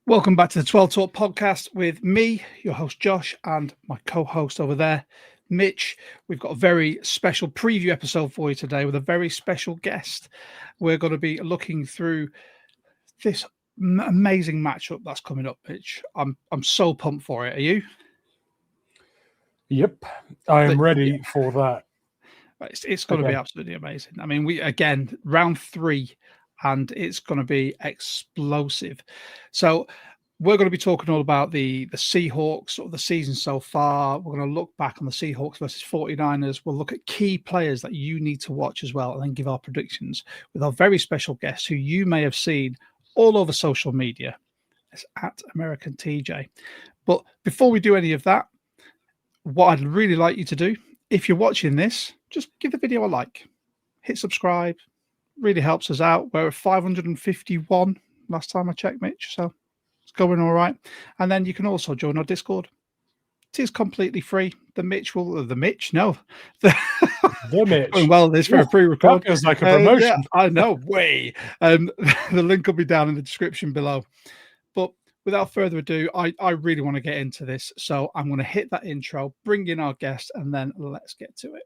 Welcome back to the 12 Talk podcast with me, your host Josh, and my co-host over there, Mitch. We've got a very special preview episode for you today with a very special guest. We're going to be looking through this amazing matchup that's coming up, Mitch. I'm so pumped for it. Are you? Yep, I am ready for that. It's going to be absolutely amazing. I mean, round 3. And it's going to be explosive. So we're going to be talking all about the Seahawks, sort of the season so far. We're going to look back on the Seahawks versus 49ers. We'll look at key players that you need to watch as well, and then give our predictions with our very special guest who you may have seen all over social media. It's at American TJ. But before we do any of that, what I'd really like you to do, if you're watching this, just give the video a like, hit subscribe. Really helps us out. We're at 551 last time I checked, Mitch. So it's going all right. And then you can also join our Discord. It is completely free. The Mitch. The Mitch. Well, this for a pre-record. That feels like a promotion. Yeah, I know. Way. The link will be down in the description below. But without further ado, I really want to get into this. So I'm going to hit that intro, bring in our guest, and then let's get to it.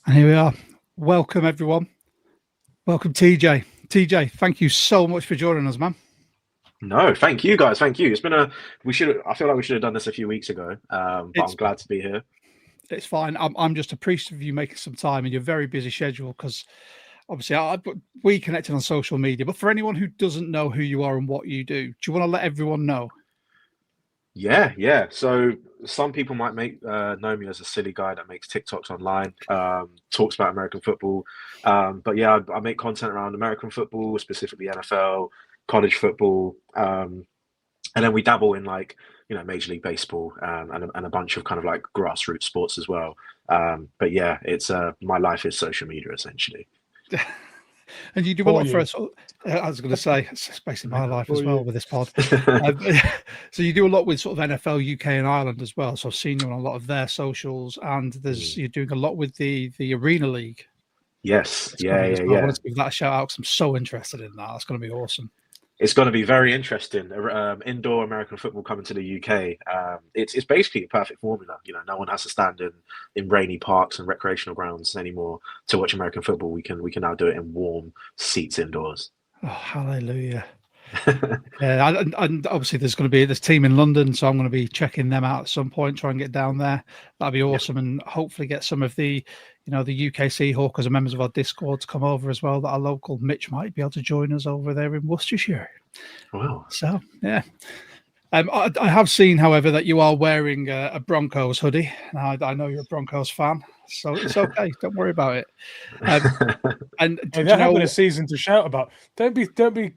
And here we are. Welcome, everyone. Welcome, TJ. TJ, thank you so much for joining us, man. No, thank you, guys. Thank you. It's been I feel like we should have done this a few weeks ago, but I'm glad to be here. It's fine. I'm just appreciative of you making some time in your very busy schedule because obviously we connected on social media. But for anyone who doesn't know who you are and what you do you want to let everyone know? Yeah. So some people might know me as a silly guy that makes TikToks online, talks about American football. But yeah, I make content around American football, specifically NFL, college football, and then we dabble in Major League Baseball and a bunch of kind of like grassroots sports as well. But yeah, it's my life is social media essentially. And you do a lot for us. I was going to say, it's basically my life as well with this pod. So you do a lot with sort of NFL, UK and Ireland as well. So I've seen you on a lot of their socials, and you're doing a lot with the Arena League. Yes. Yeah. I wanted to give that a shout out because I'm so interested in that. That's going to be awesome. It's going to be very interesting. Indoor American football coming to the UK. It's basically a perfect formula. No one has to stand in rainy parks and recreational grounds anymore to watch American football. We can now do it in warm seats indoors. Oh, hallelujah! Yeah, and obviously there's going to be this team in London, so I'm going to be checking them out at some point. Try and get down there. That'd be awesome, and hopefully get some of the UK Seahawks and members of our Discord to come over as well. That our local Mitch might be able to join us over there in Worcestershire. Wow! So yeah. I have seen, however, that you are wearing a Broncos hoodie. Now, I know you're a Broncos fan, so it's okay. Don't worry about it. And they're having a season to shout about. Don't be throwing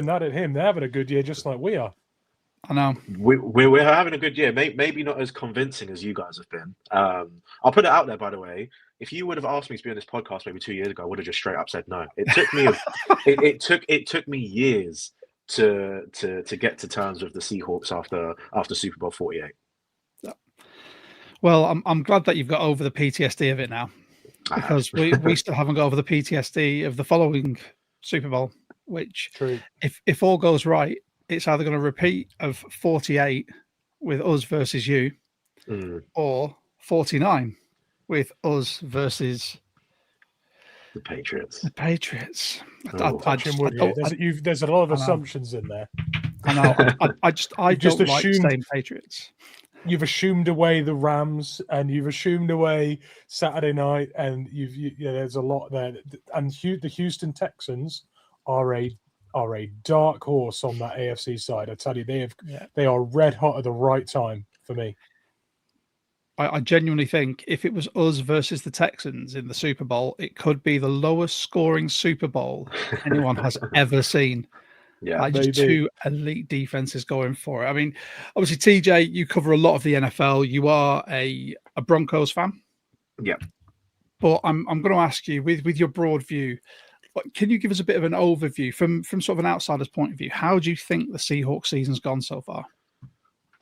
that at him. They're having a good year, just like we are. I know we're having a good year. Maybe not as convincing as you guys have been. I'll put it out there, by the way. If you would have asked me to be on this podcast maybe 2 years ago, I would have just straight up said no. It took me it took me years to get to terms with the Seahawks after Super Bowl 48. Well, I'm glad that you've got over the PTSD of it now, because we still haven't got over the PTSD of the following Super Bowl, which if all goes right, it's either going to repeat of 48 with us versus you, or 49 with us versus the Patriots. There's a lot of assumptions in there. I know. I don't like saying Patriots. You've assumed away the Rams, and you've assumed away Saturday night, and there's a lot there. And the Houston Texans are a dark horse on that AFC side. I tell you, they are red hot at the right time for me. I genuinely think if it was us versus the Texans in the Super Bowl, it could be the lowest scoring Super Bowl anyone has ever seen. Yeah, Like just two elite defenses going for it. I mean, obviously, TJ, you cover a lot of the NFL. You are a Broncos fan. yeah. But I'm going to ask you, with your broad view, can you give us a bit of an overview from sort of an outsider's point of view? How do you think the Seahawks season's gone so far?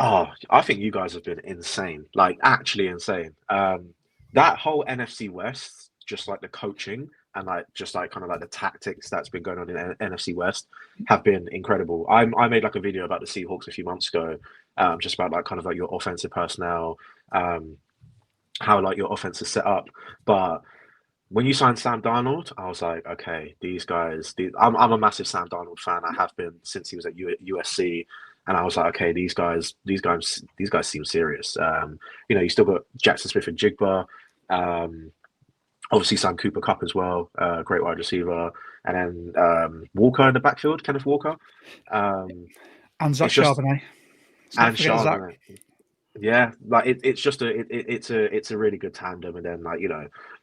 Oh, I think you guys have been insane, like actually insane. That whole NFC West, just like the coaching and like just like kind of like the tactics that's been going on in NFC West have been incredible. I made like a video about the Seahawks a few months ago, just about like kind of like your offensive personnel, how like your offense is set up. But when you signed Sam Darnold, I was like, okay, these guys. I'm a massive Sam Darnold fan. I have been since he was at USC. And I was like, okay, these guys seem serious. You still got Jackson Smith and Jigba, obviously Sam Cooper Cup as well, great wide receiver, and then Walker in the backfield, Kenneth Walker, and Zach Charbonnet, and Charbonnet. Yeah, like it's just it's a really good tandem, and then like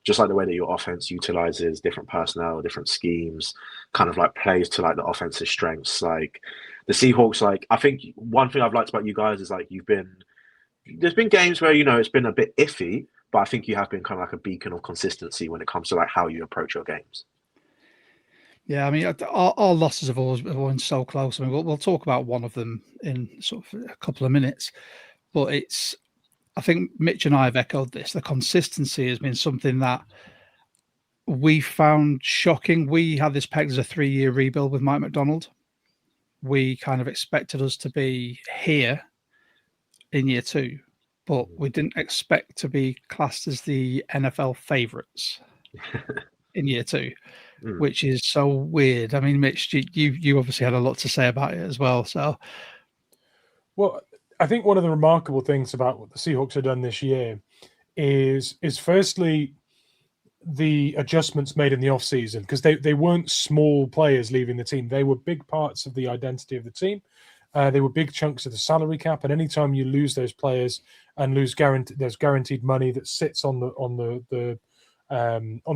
just like the way that your offense utilizes different personnel, different schemes, kind of like plays to like the offensive strengths, like. The Seahawks, like I think one thing I've liked about you guys is like there's been games where it's been a bit iffy, but I think you have been kind of like a beacon of consistency when it comes to like how you approach your games. Yeah, I mean our losses have always been so close. I mean we'll talk about one of them in sort of a couple of minutes, but I think Mitch and I have echoed this. The consistency has been something that we found shocking. We had this pegged as a 3-year rebuild with Mike McDonald. We kind of expected us to be here in year 2, but we didn't expect to be classed as the NFL favorites in year 2, which is so weird. I mean, Mitch, you obviously had a lot to say about it as well. So, well, I think one of the remarkable things about what the Seahawks have done this year is firstly the adjustments made in the offseason, because they weren't small players leaving the team. They were big parts of the identity of the team. They were big chunks of the salary cap, and anytime you lose those players and there's guaranteed money that sits on the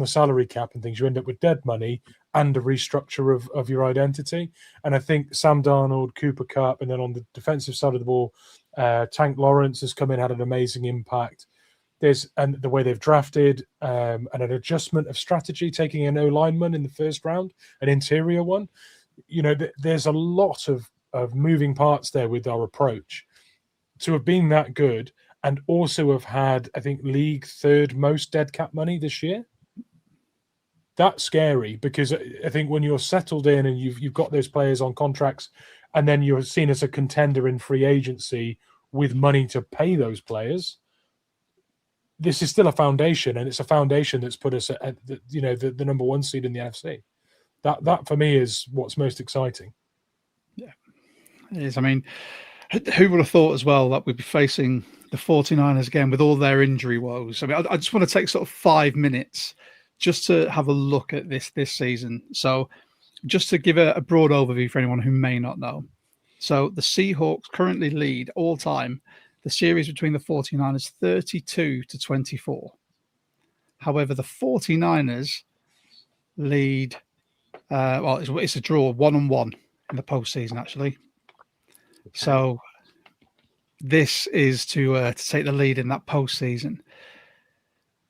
salary cap and things, you end up with dead money and a restructure of your identity. And I think Sam Darnold, Cooper Kupp, and then on the defensive side of the ball, Tank Lawrence has come in, had an amazing impact. And the way they've drafted and an adjustment of strategy, taking an O-lineman in the first round, an interior one. There's a lot of moving parts there with our approach. To have been that good and also have had, I think, league third most dead cap money this year. That's scary, because I think when you're settled in and you've got those players on contracts, and then you're seen as a contender in free agency with money to pay those players, this is still a foundation, and it's a foundation that's put us at the number 1 seed in the NFC. That for me is what's most exciting. Yeah, it is. I mean, who would have thought as well that we'd be facing the 49ers again with all their injury woes? I mean, I just want to take sort of 5 minutes just to have a look at this season. So just to give a broad overview for anyone who may not know. So the Seahawks currently lead all time the series between the 49ers 32-24. However, the 49ers lead, it's a draw 1-1 in the postseason, actually. Okay. So this is to take the lead in that postseason.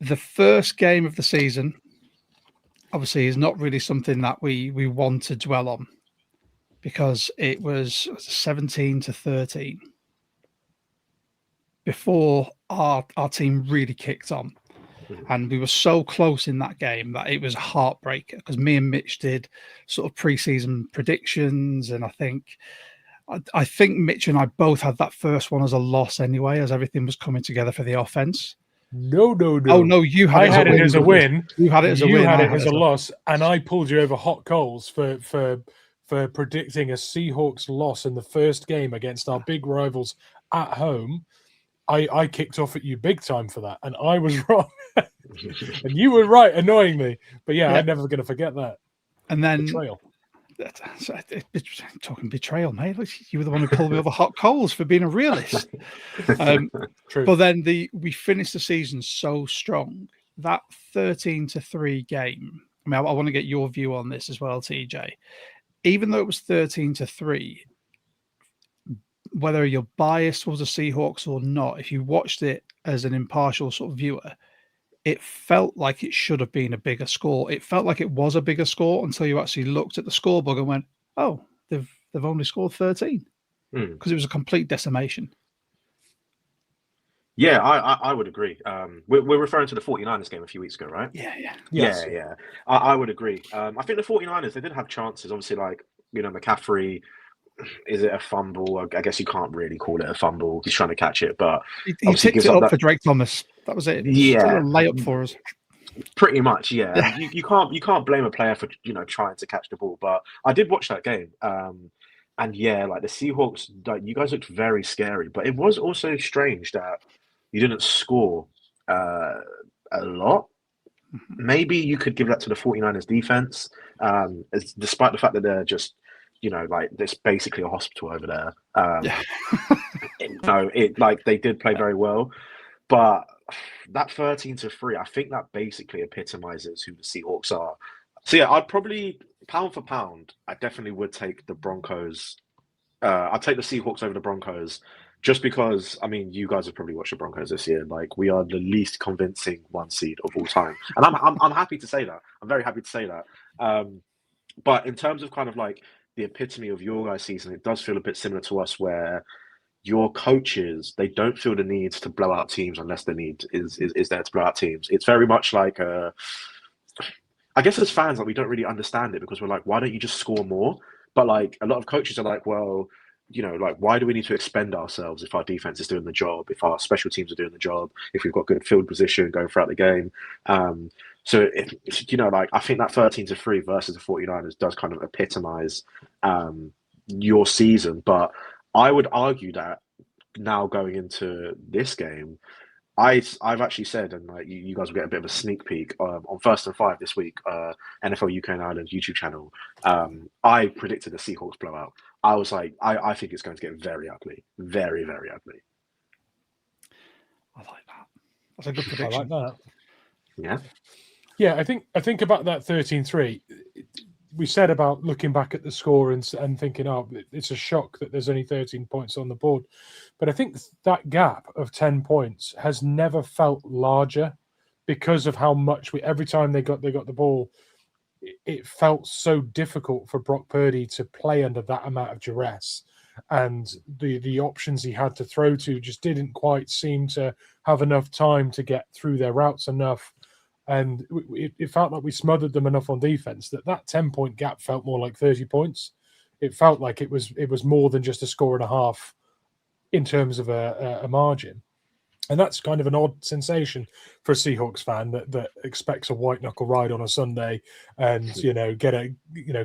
The first game of the season, obviously, is not really something that we want to dwell on, because it was 17-13. Before our team really kicked on. And we were so close in that game that it was a heartbreaker, because me and Mitch did sort of preseason predictions. And I think Mitch and I both had that first one as a loss anyway, as everything was coming together for the offense. No. Oh, no, you had it as a win. You had it as a win. You had it as a loss. And I pulled you over hot coals for predicting a Seahawks loss in the first game against our big rivals at home. I kicked off at you big time for that, and I was wrong. And you were right, annoying me. But yeah, I'm never going to forget that. And then betrayal. talking betrayal, mate. You were the one who pulled me over hot coals for being a realist. True. But then we finished the season so strong. That 13-3 game. I mean, I want to get your view on this as well, TJ. Even though it was 13-3, whether you're biased towards the Seahawks or not, if you watched it as an impartial sort of viewer, it felt like it should have been a bigger score. It felt like it was a bigger score until you actually looked at the scorebook and went, "Oh, they've only scored 13," because it was a complete decimation. Yeah, I would agree. We're referring to the 49ers game a few weeks ago, right? Yeah. Yes. Yeah. I would agree. I think the 49ers, they did have chances. Obviously, like, McCaffrey, is it a fumble? I guess you can't really call it a fumble. He's trying to catch it, but He obviously picked gives it up up for Drake Thomas. That was it. Yeah. Just a little layup for us. Pretty much, yeah. You can't blame a player for trying to catch the ball. But I did watch that game, and yeah, like the Seahawks, like you guys looked very scary. But it was also strange that you didn't score a lot. Maybe you could give that to the 49ers defense, despite the fact that they're just, like there's basically a hospital over there. Like they did play very well, but that 13-3, I think that basically epitomizes who the Seahawks are. So yeah, I'd probably, pound for pound, I definitely would take the Broncos. I'd take the Seahawks over the Broncos, just because, I mean, you guys have probably watched the Broncos this year. Like, we are the least convincing one seed of all time, and I'm happy to say that. I'm very happy to say that. But in terms of kind of like the epitome of your guys' season, it does feel a bit similar to us, where your coaches, they don't feel the need to blow out teams unless the need is there to blow out teams. It's very much like, I guess as fans, like, we don't really understand it because we're like, why don't you just score more? But like a lot of coaches are like, well, like, why do we need to expend ourselves if our defense is doing the job, if our special teams are doing the job, if we've got good field position going throughout the game? So, like, I think that 13-3 versus the 49ers does kind of epitomize your season. But I would argue that now going into this game, I've actually said, and like you guys will get a bit of a sneak peek on First and Five this week, NFL UK and Ireland YouTube channel. I predicted a Seahawks blowout. I was like, I think it's going to get very ugly, very, very ugly. I like that. That's a good prediction. I like that. Yeah. Yeah, I think about that 13-3. We said about looking back at the score and thinking, oh, it's a shock that there's only 13 points on the board. But I think that gap of 10 points has never felt larger because of how much every time they got the ball, it felt so difficult for Brock Purdy to play under that amount of duress. And the options he had to throw to just didn't quite seem to have enough time to get through their routes enough. And it felt like we smothered them enough on defense that 10-point gap felt more like 30 points. It felt like it was more than just a score and a half in terms of a margin. And that's kind of an odd sensation for a Seahawks fan that expects a white knuckle ride on a Sunday and,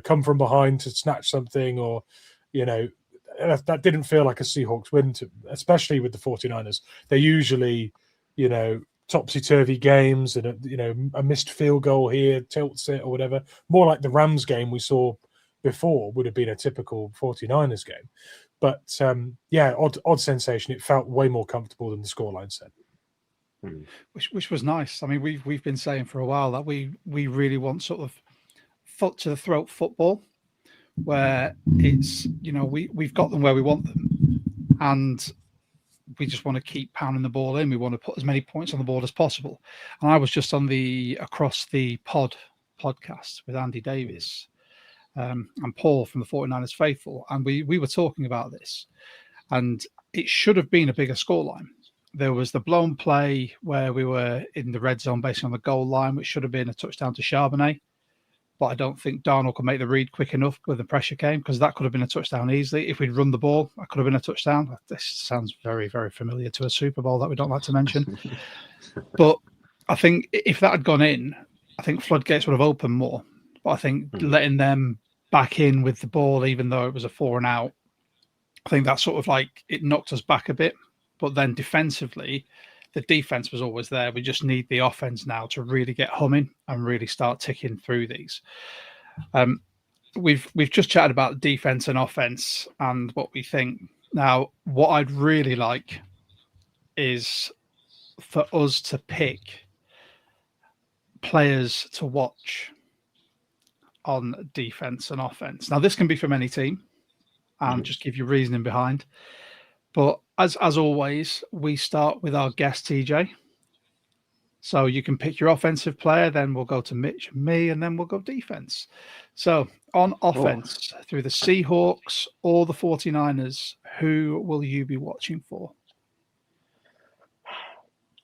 come from behind to snatch something, or, that didn't feel like a Seahawks win, especially with the 49ers. They're usually, topsy-turvy games, and a missed field goal here tilts it or whatever. More like the Rams game we saw before would have been a typical 49ers game. But odd sensation. It felt way more comfortable than the scoreline said. Which was nice. I mean, we've been saying for a while that we really want sort of foot to the throat football, where it's, we've got them where we want them, and we just want to keep pounding the ball in. We want to put as many points on the board as possible. And I was just on the Across the podcast with Andy Davis and Paul from the 49ers Faithful. And we were talking about this, and it should have been a bigger scoreline. There was the blown play where we were in the red zone based on the goal line, which should have been a touchdown to Charbonnet. But I don't think Darnold could make the read quick enough when the pressure came, because that could have been a touchdown easily. If we'd run the ball, that could have been a touchdown. This sounds very, very familiar to a Super Bowl that we don't like to mention. But I think if that had gone in, I think floodgates would have opened more. But I think letting them back in with the ball, even though it was a 4-and-out, I think that sort of like it knocked us back a bit. But then defensively, the defense was always there. We just need the offense now to really get humming and really start ticking through these. we've just chatted about defense and offense and what we think. Now, what I'd really like is for us to pick players to watch on defense and offense. Now, this can be from any team and just give you reasoning behind. But as always, we start with our guest, TJ. So you can pick your offensive player, then we'll go to Mitch and me, and then we'll go defense. So on offense, through the Seahawks or the 49ers, who will you be watching for?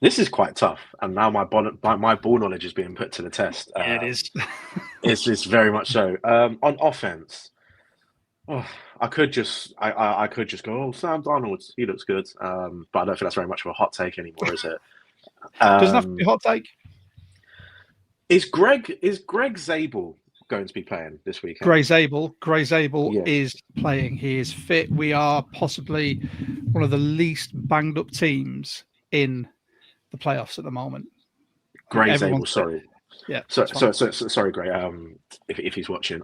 This is quite tough, and now my ball knowledge is being put to the test. It is. It's very much so. On offense, I could just go, oh, Sam Darnold, he looks good. But I don't think that's very much of a hot take anymore, is it? Doesn't have to be a hot take. Is Greg Zabel going to be playing this weekend? Gray Zabel is playing. He is fit. We are possibly one of the least banged up teams in the playoffs at the moment. Gray Zabel, sorry. Yeah. So sorry, Gray. If he's watching,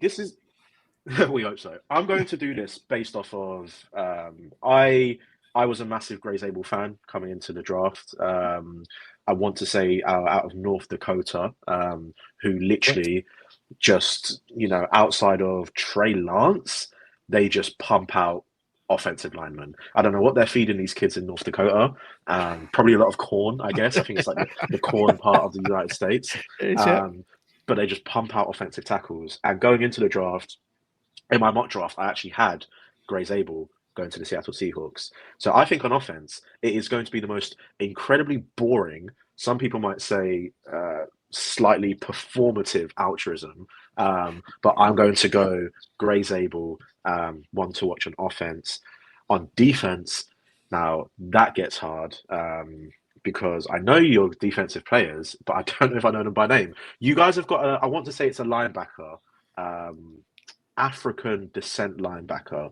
this is. We hope so. I'm going to do this based off of. I was a massive Gray Zabel fan coming into the draft. I want to say out of North Dakota, who literally just, outside of Trey Lance, they just pump out offensive linemen. I don't know what they're feeding these kids in North Dakota. Probably a lot of corn, I guess. I think it's like the corn part of the United States. But they just pump out offensive tackles. And going into the draft, in my mock draft, I actually had Gray Zabel going to the Seattle Seahawks. So I think on offense, it is going to be the most incredibly boring, some people might say slightly performative altruism, but I'm going to go Gray Zabel, one to watch on offense. On defense, now that gets hard because I know your defensive players, but I don't know if I know them by name. You guys have got, I want to say it's a linebacker, African descent linebacker.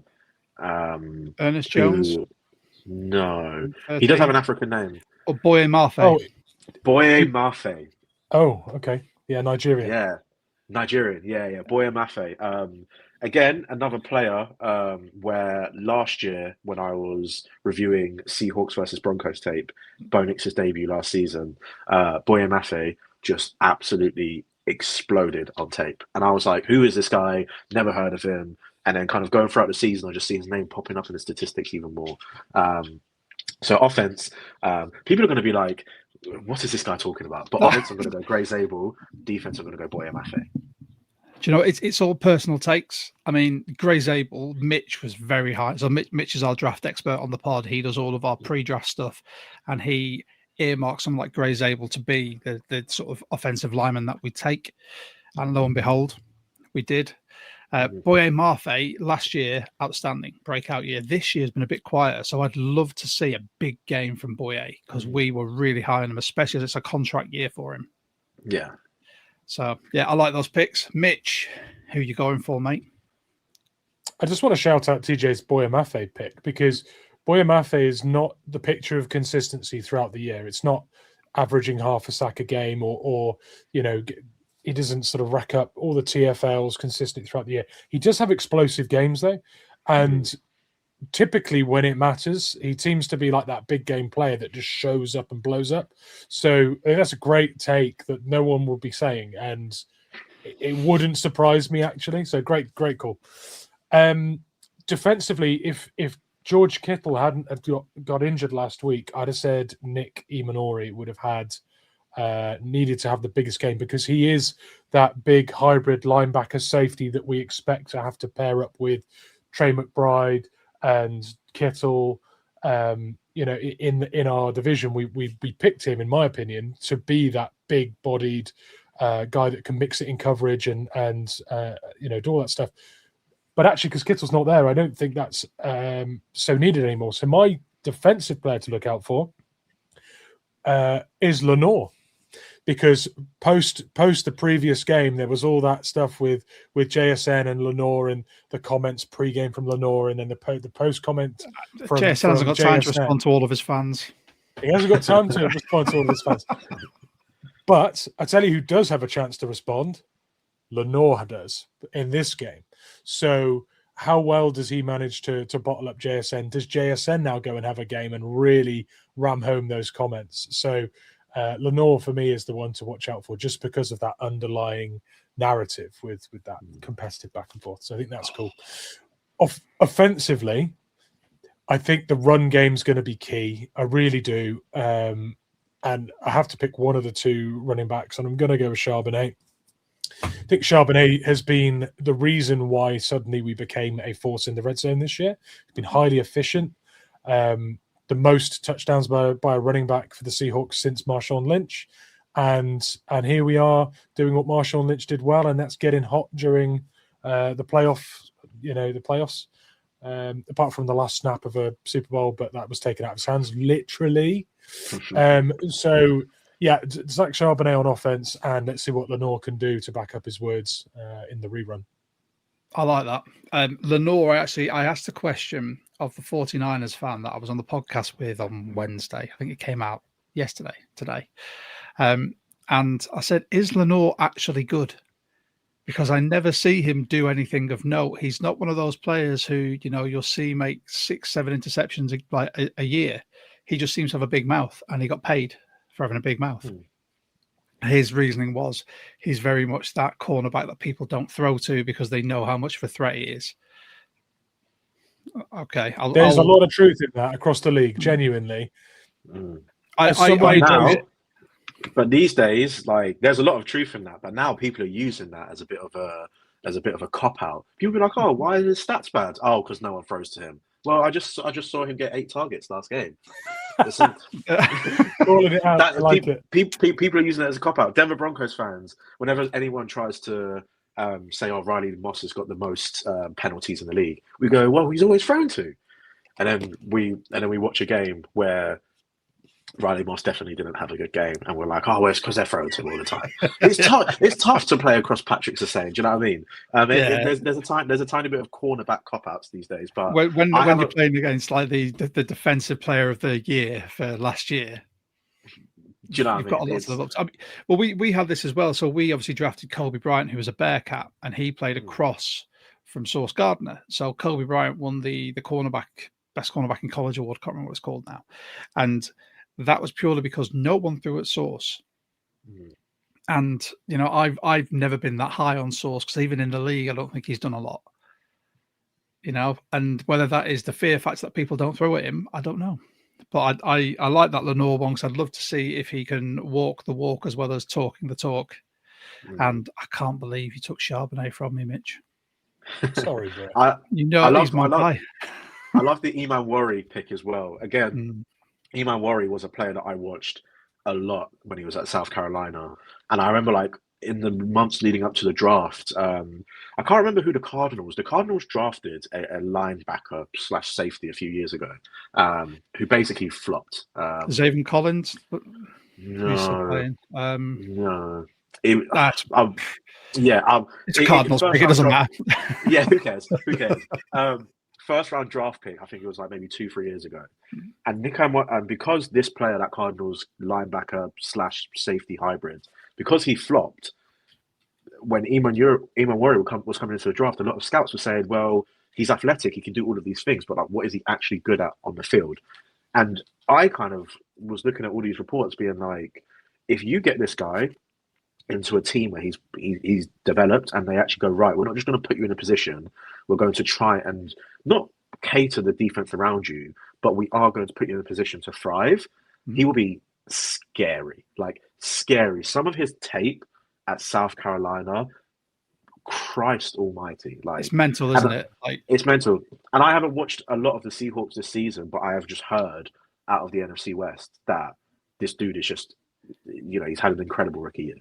Ernest Jones? No. He does have an African name. Or Boye Mafe. Oh, Boye Mafe. Oh, okay. Yeah, Nigerian. Yeah. Nigerian. Yeah. Boye Mafe. Again, another player where last year when I was reviewing Seahawks versus Broncos tape, Bo Nix's debut last season, Boye Mafe just absolutely exploded on tape. And I was like, who is this guy? Never heard of him. And then kind of going throughout the season, I just see his name popping up in the statistics even more. So offense, people are going to be like, what is this guy talking about? But offense, I'm going to go Gray Zabel. Defense, I'm going to go Boye Mafe. Do you know, it's all personal takes. I mean, Gray Zabel, Mitch was very high. So Mitch is our draft expert on the pod. He does all of our pre-draft stuff. And he earmarks someone like Gray Zabel to be the sort of offensive lineman that we take. And lo and behold, we did. Boye Mafe last year, outstanding breakout year. This year's been a bit quieter, so I'd love to see a big game from Boye because we were really high on him, especially as it's a contract year for him. Yeah. So yeah, I like those picks. Mitch, who you going for, mate? I just want to shout out TJ's Boye Mafe pick because Boye Mafe is not the picture of consistency throughout the year. It's not averaging half a sack a game or he doesn't sort of rack up all the TFLs consistently throughout the year. He does have explosive games, though. And typically when it matters, he seems to be like that big game player that just shows up and blows up. So I think that's a great take that no one will be saying. And it wouldn't surprise me, actually. So great call. Defensively, if George Kittle hadn't got injured last week, I'd have said Nick Imanori would have had needed to have the biggest game because he is that big hybrid linebacker safety that we expect to have to pair up with Trey McBride and Kittle. In our division, we picked him, in my opinion, to be that big-bodied guy that can mix it in coverage and do all that stuff. But actually, because Kittle's not there, I don't think that's so needed anymore. So my defensive player to look out for is Lenore. Because post the previous game, there was all that stuff with JSN and Lenore and the comments pre-game from Lenore and then the post comment from JSN hasn't got time to respond to all of his fans. He hasn't got time to respond to all of his fans. But I tell you who does have a chance to respond, Lenore does in this game. So how well does he manage to bottle up JSN? Does JSN now go and have a game and really ram home those comments? So Lenore for me is the one to watch out for, just because of that underlying narrative with that competitive back and forth. So I think that's cool. Offensively, I think the run game's going to be key. I really do. And I have to pick one of the two running backs, and I'm going to go with Charbonnet. I think Charbonnet has been the reason why suddenly we became a force in the red zone this year. He's been highly efficient. The most touchdowns by a running back for the Seahawks since Marshawn Lynch. And here we are doing what Marshawn Lynch did well, and that's getting hot during the playoffs. Apart from the last snap of a Super Bowl, but that was taken out of his hands, literally. So, yeah, Zach Charbonnet on offense, and let's see what Lenore can do to back up his words in the rerun. I like that. Lenore, actually, I asked a question of the 49ers fan that I was on the podcast with on Wednesday. I think it came out today. And I said, is Lenore actually good? Because I never see him do anything of note. He's not one of those players who, you'll see make 6-7 interceptions like a year. He just seems to have a big mouth, and he got paid for having a big mouth. His reasoning was he's very much that cornerback that people don't throw to because they know how much of a threat he is. Okay. There's a lot of truth in that across the league, genuinely. But these days, like, there's a lot of truth in that. But now people are using that as a bit of a cop out. People be like, "Oh, why are his stats bad?" Oh, because no one throws to him. Well, I just saw him get 8 targets last game. People are using it as a cop out. Denver Broncos fans, whenever anyone tries to say, "Oh, Riley Moss has got the most penalties in the league," we go, "Well, he's always thrown to," and then we watch a game where Riley Moss definitely didn't have a good game, and we're like, "Oh, it's because they're throwing to him all the time." It's tough to play across Patrick Surtain. Do you know what I mean? There's a tiny bit of cornerback cop outs these days. But when you're playing against like the defensive player of the year for last year, do you know you've got a lot of looks. Well, we had this as well. So we obviously drafted Kobe Bryant, who was a Bearcat, and he played across from Sauce Gardner. So Kobe Bryant won the best cornerback in college award. Can't remember what it's called now, and that was purely because no one threw at Sauce. And, I've never been that high on Sauce, because even in the league, I don't think he's done a lot. And whether that is the fear factor that people don't throw at him, I don't know. But I like that Lenore one, because I'd love to see if he can walk the walk as well as talking the talk. And I can't believe you took Charbonnet from me, Mitch. Sorry, bro. He's my guy. I love the Iman Worry pick as well. Again, Iman Worry was a player that I watched a lot when he was at South Carolina. And I remember, like, in the months leading up to the draft, I can't remember who the Cardinals drafted a linebacker / safety a few years ago, who basically flopped. Xavier Collins? No. No. It's Cardinals pick, it doesn't matter. Yeah, who cares? First round draft pick, I think it was like maybe 2-3 years ago. And because this player, that Cardinals linebacker / safety hybrid, because he flopped, when Iman Worry was coming into the draft, a lot of scouts were saying, well, he's athletic, he can do all of these things, but like, what is he actually good at on the field? And I kind of was looking at all these reports being like, if you get this guy into a team where he's developed and they actually go, right, we're not just going to put you in a position, we're going to try and not cater the defense around you, but we are going to put you in a position to thrive. He will be scary, like scary. Some of his tape at South Carolina, Christ almighty, like, it's mental, isn't it? Like, it's mental. And I haven't watched a lot of the Seahawks this season, but I have just heard out of the NFC West that this dude is just, he's had an incredible rookie year.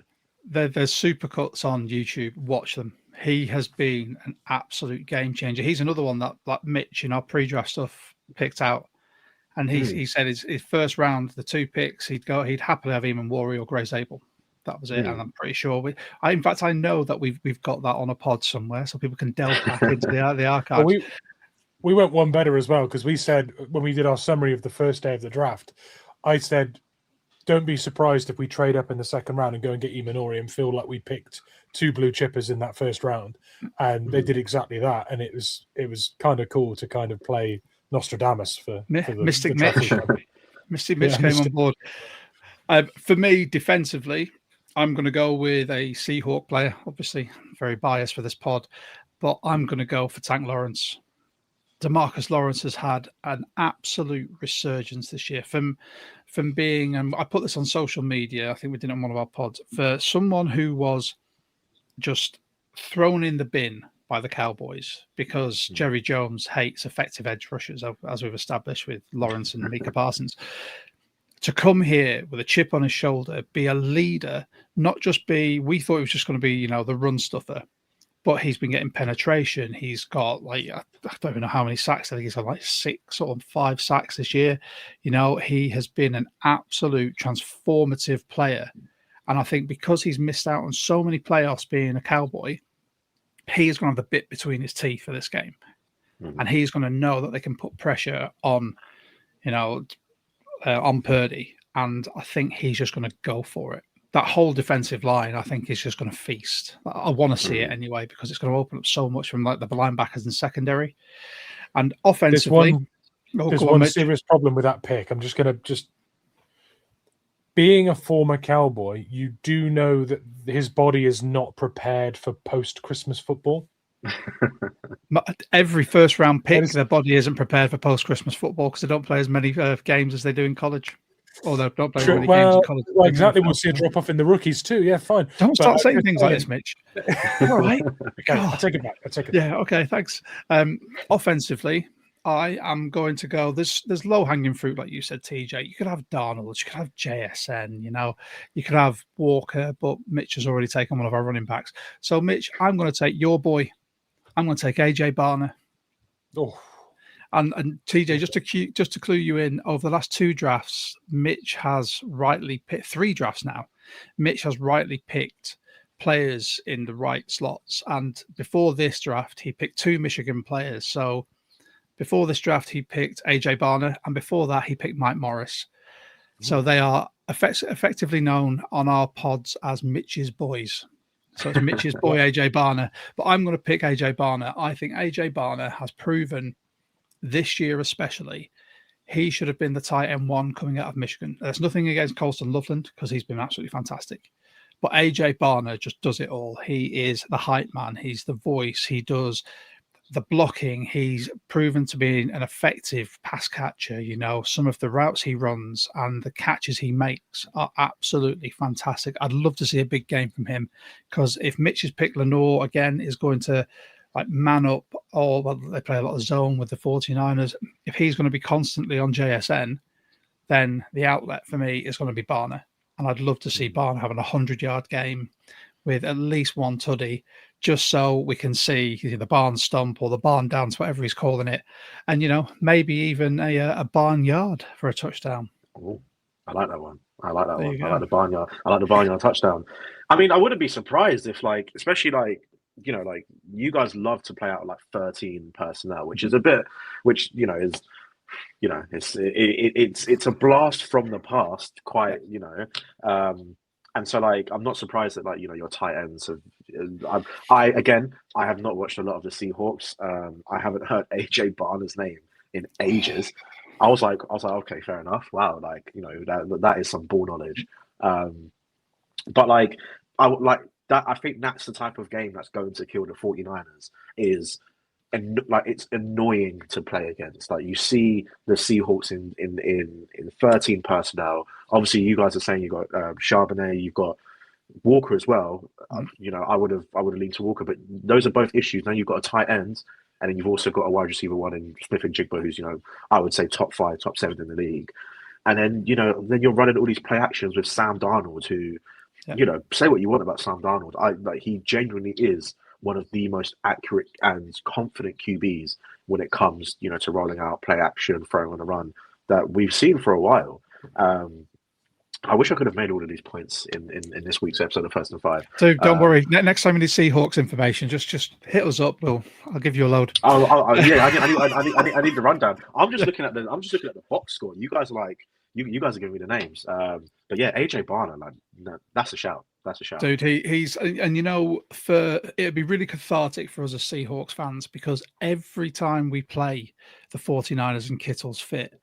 There's supercuts on YouTube. Watch them. He has been an absolute game changer. He's another one that, like Mitch, in our pre-draft stuff, picked out. And he said his first round, the 2 picks, he'd happily have Iman Worry or Grace Abel. That was it. And I'm pretty sure in fact, I know that we've got that on a pod somewhere, so people can delve back into the archives. Well, we went one better as well, because we said, when we did our summary of the first day of the draft, I said, don't be surprised if we trade up in the second round and go and get Iman Worry and feel like we picked two blue chippers in that first round, and they did exactly that. And it was kind of cool to kind of play Nostradamus for the Mystic trophy. Mystic Mitch came on board. For me, defensively, I'm going to go with a Seahawk player. Obviously, very biased for this pod, but I'm going to go for Tank Lawrence. DeMarcus Lawrence has had an absolute resurgence this year from being, and I put this on social media, I think we did it on one of our pods, for someone who was just thrown in the bin by the Cowboys because Jerry Jones hates effective edge rushers, as we've established with Lawrence and Micah Parsons. To come here with a chip on his shoulder, be a leader, not just be, we thought he was just going to be, the run stuffer, but he's been getting penetration. He's got I don't even know how many sacks. I think he's got 6 or 5 sacks this year. He has been an absolute transformative player. And I think because he's missed out on so many playoffs being a Cowboy, he's going to have the bit between his teeth for this game. And he's going to know that they can put pressure on, on Purdy. And I think he's just going to go for it. That whole defensive line, I think, is just going to feast. I want to see it anyway because it's going to open up so much from the linebackers and secondary. And offensively, there's one serious problem with that pick. I'm just going to being a former Cowboy, you do know that his body is not prepared for post-Christmas football. Every first-round pick, their body isn't prepared for post-Christmas football because they don't play as many games as they do in college. Or they don't play many games in college. Well, exactly. We'll see a drop-off in the rookies too. Yeah, fine. Don't start saying things like this, Mitch. All right. Okay, I'll take it back. Yeah, okay, thanks. Offensively, I am going to go. There's low-hanging fruit, like you said, TJ. You could have Darnold, you could have JSN, you could have Walker, but Mitch has already taken one of our running backs. So, Mitch, I'm going to take your boy. I'm going to take AJ Barner. Oh. And TJ, just to clue you in, over the last 2 drafts, Mitch has rightly picked 3 drafts now. Mitch has rightly picked players in the right slots. And before this draft, he picked 2 Michigan players. So before this draft, he picked AJ Barner, and before that, he picked Mike Morris. So they are effectively known on our pods as Mitch's boys. So it's Mitch's boy, AJ Barner. But I'm going to pick AJ Barner. I think AJ Barner has proven this year especially, he should have been the tight end 1 coming out of Michigan. There's nothing against Colston Loveland because he's been absolutely fantastic. But AJ Barner just does it all. He is the hype man. He's the voice. He does the blocking. He's proven to be an effective pass catcher. Some of the routes he runs and the catches he makes are absolutely fantastic. I'd love to see a big game from him because if Mitch's pick Lenore again is going to man up, they play a lot of zone with the 49ers. If he's going to be constantly on JSN, then the outlet for me is going to be Barner. And I'd love to see Barner having a 100-yard game with at least 1 tutty, just so we can see the barn stomp or the barn dance, whatever he's calling it. And, maybe even a barnyard for a touchdown. Oh, I like that one. I like that one. I like the barnyard. I like the barnyard touchdown. I mean, I wouldn't be surprised if, especially you guys love to play out 13 personnel, which is a bit, it's a blast from the past, quite, and so I'm not surprised that your tight ends have. I have not watched a lot of the Seahawks. I haven't heard AJ Barner's name in ages. I was like, okay, fair enough. Wow, that is some ball knowledge. But I think that's the type of game that's going to kill the 49ers and it's annoying to play against. You see the Seahawks in 13 personnel. Obviously, you guys are saying you got Charbonnet, you've got Walker as well. I would have leaned to Walker, but those are both issues. Now you've got a tight end, and then you've also got a wide receiver 1 in Smith and Jigba, who's I would say top 5, top 7 in the league. And then then you're running all these play actions with Sam Darnold, who. Yeah. Say what you want about Sam Darnold. He genuinely is one of the most accurate and confident QBs when it comes, to rolling out play action, throwing on a run that we've seen for a while. I wish I could have made all of these points in this week's episode of First and Five. So don't worry. Next time we need Seahawks information, just hit us up. I'll give you a load. Yeah, I need the rundown. I'm just looking at the box score. You guys are You guys are giving me the names. But yeah, AJ Barner, like, no, that's a shout. That's a shout. Dude, he's and it'd be really cathartic for us as Seahawks fans, because every time we play the 49ers and Kittle's fit,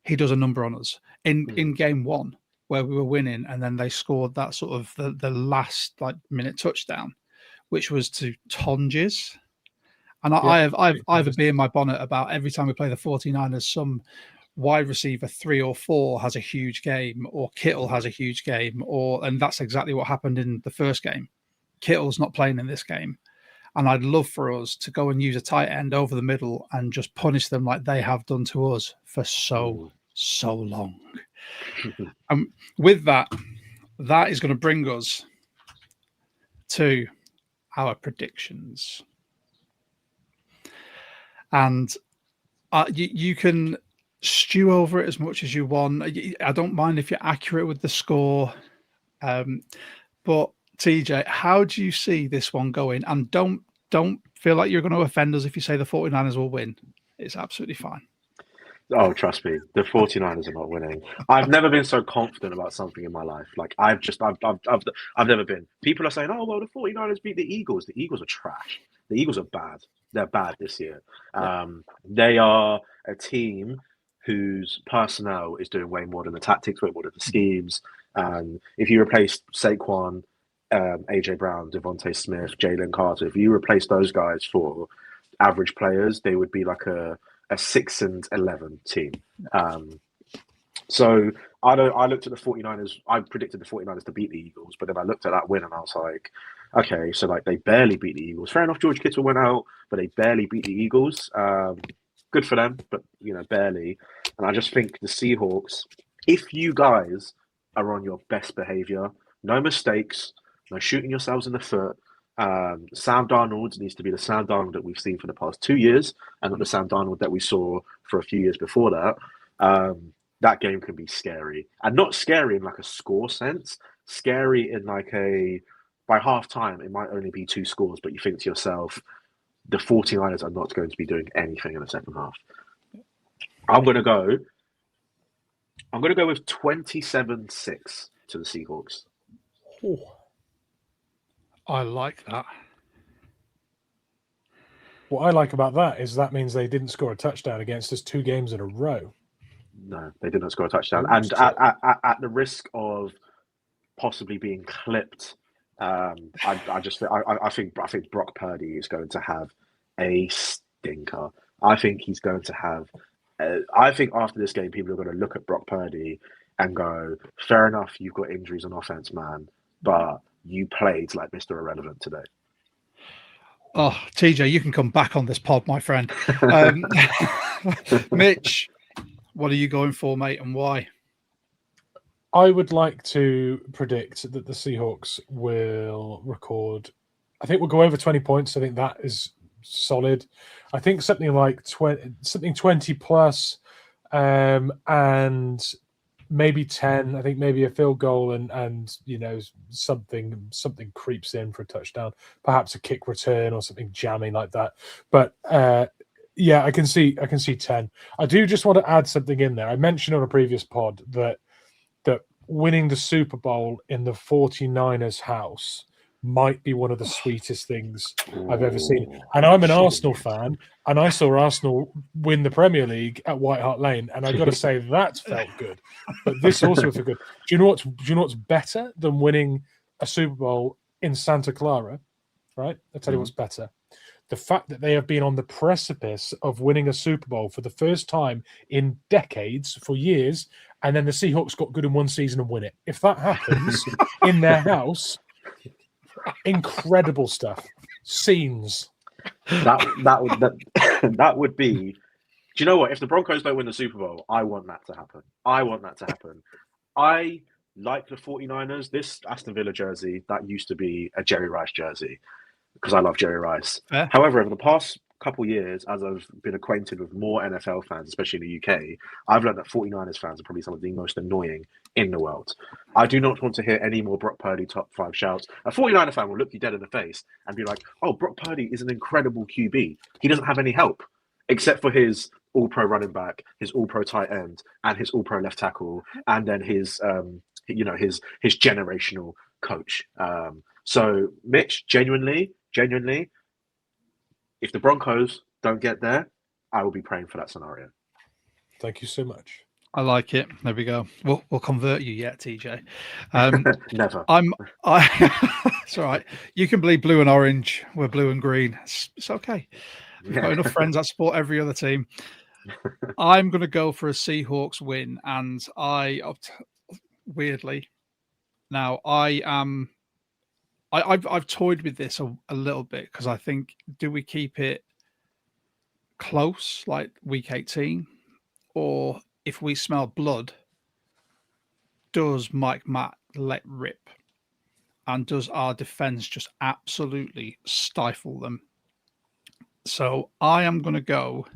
he does a number on us. In game one, where we were winning, and then they scored that sort of the last like minute touchdown, which was to Tonjes. And I have a bee in my bonnet about every time we play the 49ers, some wide receiver 3 or 4 has a huge game, or Kittle has a huge game, and that's exactly what happened in the first game. Kittle's not playing in this game. And I'd love for us to go and use a tight end over the middle and just punish them like they have done to us for so long. With that is going to bring us to our predictions. And you can stew over it as much as you want. I don't mind if you're accurate with the score. But TJ, how do you see this one going? And don't feel like you're going to offend us if you say the 49ers will win. It's absolutely fine. Oh, trust me, the 49ers are not winning. I've never been so confident about something in my life. Like I've never been. People are saying, "Oh, well, the 49ers beat the Eagles." The Eagles are trash. The Eagles are bad. They're bad this year. They are a team whose personnel is doing way more than the tactics, way more than the schemes. If you replace Saquon, AJ Brown, Devontae Smith, Jalen Carter, if you replace those guys for average players, they would be like a 6-11 team. So I looked at the 49ers. I predicted the 49ers to beat the Eagles, but then I looked at that win and I was like, okay, so like they barely beat the Eagles. Fair enough, George Kittle went out, but they barely beat the Eagles. Good for them, but barely. And I just think the Seahawks, if you guys are on your best behavior, no mistakes, no shooting yourselves in the foot, Sam Darnold needs to be the Sam Darnold that we've seen for the past 2 years, and not the Sam Darnold that we saw for a few years before that. That game can be scary, and not scary in like a score sense. Scary in like by half time it might only be 2 scores, but you think to yourself, the 49ers are not going to be doing anything in the second half. I'm going to go with 27-6 to the Seahawks. Oh, I like that. What I like about that is that means they didn't score a touchdown against us 2 games in a row. No, they did not score a touchdown. And at the risk of possibly being clipped, I think Brock Purdy is going to have a stinker. I think he's going to have. I think after this game, people are going to look at Brock Purdy and go, "Fair enough, you've got injuries on offense, man, but you played like Mr. Irrelevant today." Oh, TJ, you can come back on this pod, my friend. Mitch, what are you going for, mate, and why? I would like to predict that the Seahawks will record. I think we'll go over 20 points. I think that is solid. I think something like 20 plus, and maybe 10. I think maybe a field goal and something creeps in for a touchdown, perhaps a kick return or something jamming like that. But yeah, I can see 10. I do just want to add something in there. I mentioned on a previous pod that winning the Super Bowl in the 49ers house might be one of the sweetest things I've ever seen. And I'm an Arsenal fan, and I saw Arsenal win the Premier League at White Hart Lane, and I've got to say that felt good. But this also felt good. Do you know what's better than winning a Super Bowl in Santa Clara? Right? I'll tell you what's better. The fact that they have been on the precipice of winning a Super Bowl for the first time in decades, for years, and then the Seahawks got good in one season and win it. If that happens in their house, incredible stuff. Scenes. That would be. Do you know what? If the Broncos don't win the Super Bowl, I want that to happen. I like the 49ers. This Aston Villa jersey, that used to be a Jerry Rice jersey, because I love Jerry Rice. However, over the past couple of years, as I've been acquainted with more NFL fans, especially in the UK, I've learned that 49ers fans are probably some of the most annoying in the world. I do not want to hear any more Brock Purdy top 5 shouts. A 49er fan will look you dead in the face and be like, "Oh, Brock Purdy is an incredible QB. He doesn't have any help." except for his all-pro running back, his all-pro tight end, and his all-pro left tackle, and then his his generational coach. So Mitch, genuinely, if the Broncos don't get there, I will be praying for that scenario. Thank you so much. I like it. There we go. We'll convert you yet, TJ. Never. It's all right. You can bleed blue and orange. We're blue and green. It's okay. We've got enough friends that support every other team. I'm going to go for a Seahawks win, and weirdly, now I've toyed with this a little bit because I think, do we keep it close like week 18, or if we smell blood, does Mike Matt let rip, and does our defense just absolutely stifle them? So I am going to go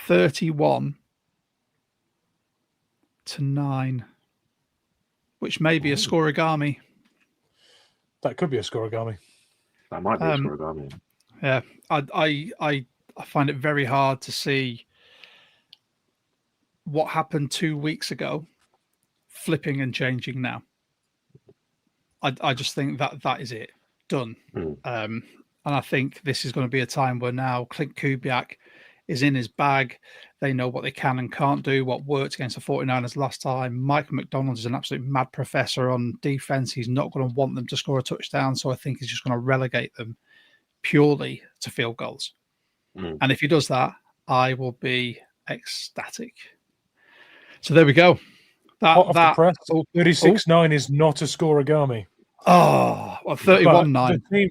31-9, which may be a scoregami. That could be a scoregami. That might be a scoregami. Yeah, I find it very hard to see what happened 2 weeks ago flipping and changing now. I just think that is it. Done. And I think this is going to be a time where now Clint Kubiak is in his bag. They know what they can and can't do, what worked against the 49ers last time. Mike McDonald is an absolute mad professor on defense. He's not going to want them to score a touchdown. So I think he's just going to relegate them purely to field goals. And if he does that, I will be ecstatic. So there we go. Hot off the press, 36-9 is not a scoregami. Oh, well, 31-9.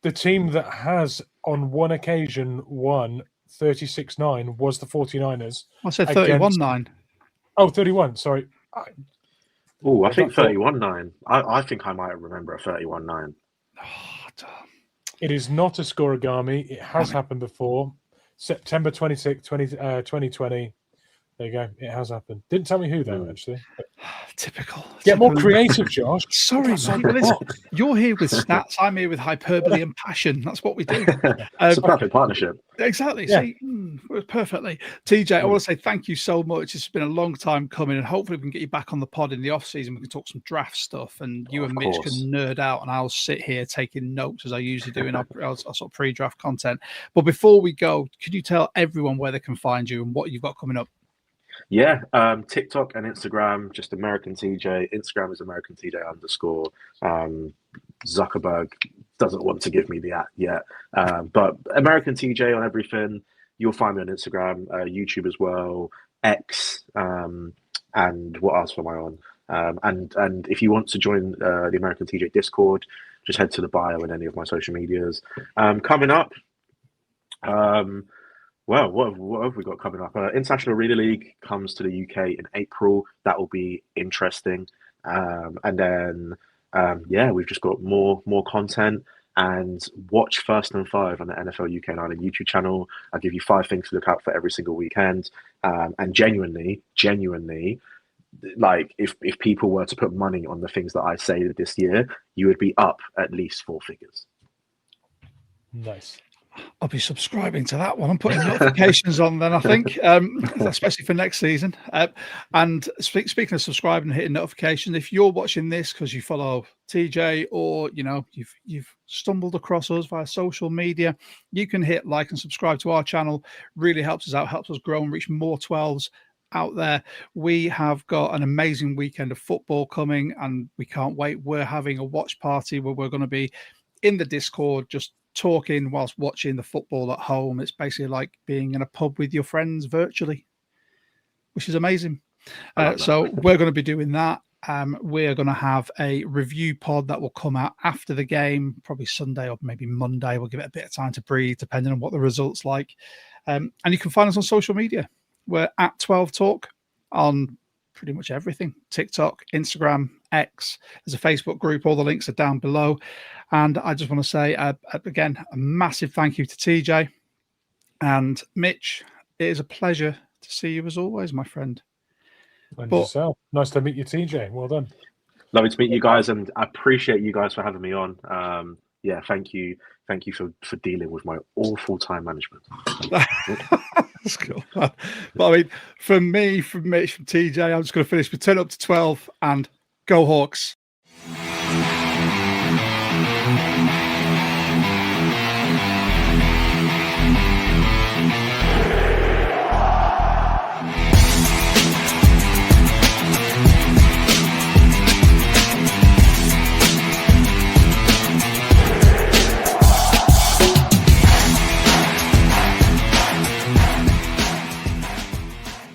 The team that has on one occasion won 36-9 was the 49ers. I said 31-9. Oh, 31, sorry. I think 31-9. I think I might remember a 31-9. It is not a scoregami. It has happened before. September 26, 2020. There you go. It has happened. Didn't tell me who though, actually. Typical. Get more creative, Josh. Sorry, listen, you're here with stats. I'm here with hyperbole and passion. That's what we do. It's a perfect partnership. Exactly. Yeah. See, perfectly. TJ, I want to say thank you so much. It's been a long time coming, and hopefully we can get you back on the pod in the off season. We can talk some draft stuff, and you and Mitch can nerd out, and I'll sit here taking notes as I usually do in our sort of pre-draft content. But before we go, can you tell everyone where they can find you and what you've got coming up? Yeah, TikTok and Instagram, just American TJ. Instagram is American TJ _. Zuckerberg doesn't want to give me the at yet, but American TJ on everything. You'll find me on Instagram, YouTube as well, X, and what else am I on? And if you want to join the American TJ Discord, just head to the bio in any of my social medias. Coming up. Well, what have we got coming up? International Arena League comes to the UK in April. That will be interesting. And then, we've just got more content. And watch First and Five on the NFL UK 9 YouTube channel. I'll give you 5 things to look out for every single weekend. And genuinely, like if people were to put money on the things that I say this year, you would be up at least 4 figures. Nice. I'll be subscribing to that one. I'm putting notifications on then, I think, especially for next season. And speaking of subscribing and hitting notifications, if you're watching this because you follow TJ or, you've stumbled across us via social media, you can hit like and subscribe to our channel. Really helps us out, helps us grow and reach more 12s out there. We have got an amazing weekend of football coming and we can't wait. We're having a watch party where we're going to be in the Discord just talking whilst watching the football at home. It's basically like being in a pub with your friends virtually, which is amazing. So we're going to be doing that. We're going to have a review pod that will come out after the game, probably Sunday or maybe Monday. We'll give it a bit of time to breathe, depending on what the results like. And you can find us on social media. We're at 12 Talk on pretty much everything. TikTok, Instagram, X. There's a Facebook group. All the links are down below. And I just want to say, again, a massive thank you to TJ and Mitch. It is a pleasure to see you as always, my friend. And yourself. Nice to meet you, TJ. Well done. Lovely to meet you guys, and I appreciate you guys for having me on. yeah, thank you for dealing with my awful time management. That's cool. But I mean, from me, from Mitch, from TJ, I'm just going to finish with turn up to 12 and go Hawks.